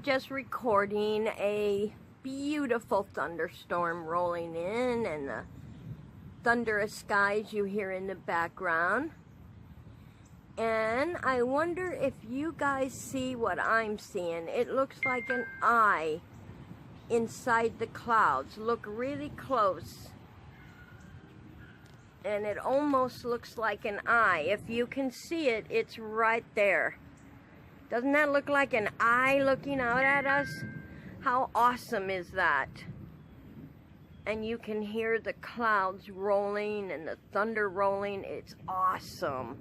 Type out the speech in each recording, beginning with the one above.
just recording a beautiful thunderstorm rolling in and the thunderous skies you hear in the background. And I wonder if you guys see what I'm seeing. It looks like an eye inside the clouds. Look really close. And it almost looks like an eye. If you can see it, it's right there. Doesn't that look like an eye looking out at us? How awesome is that? And you can hear the clouds rolling and the thunder rolling. It's awesome.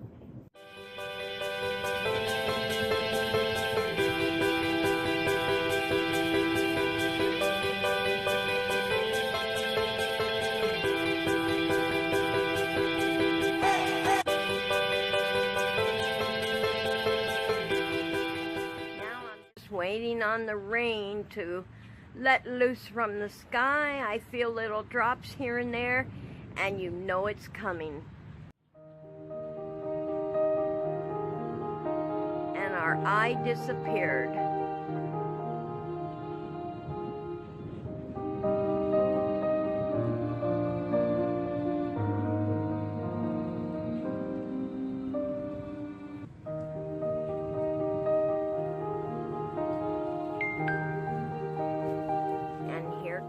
Waiting on the rain to let loose from the sky. I feel little drops here and there, and you know it's coming. And our eye disappeared.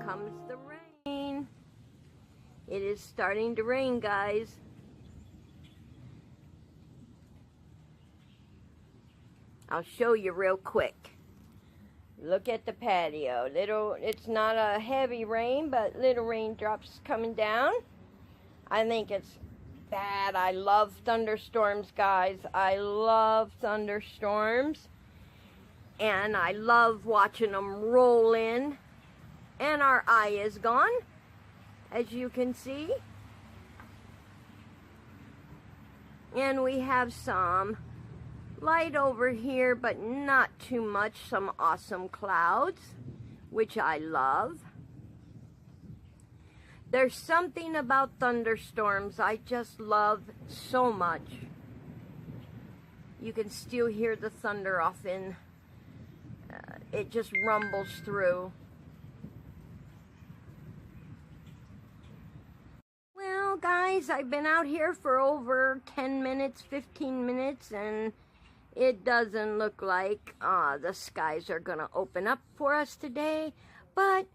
Comes the rain. It is starting to rain, guys. I'll show you real quick. Look at the patio. It's not a heavy rain, but little raindrops coming down. I think it's bad. I love thunderstorms, guys. I love thunderstorms. And I love watching them roll in. And our eye is gone, as you can see. And we have some light over here, but not too much. Some awesome clouds, which I love. There's something about thunderstorms I just love so much. You can still hear the thunder off in. It just rumbles through. Guys, I've been out here for over 10 minutes, 15 minutes, and it doesn't look like the skies are gonna open up for us today. But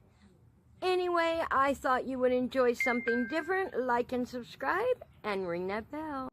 anyway, I thought you would enjoy something different. Like and subscribe and ring that bell.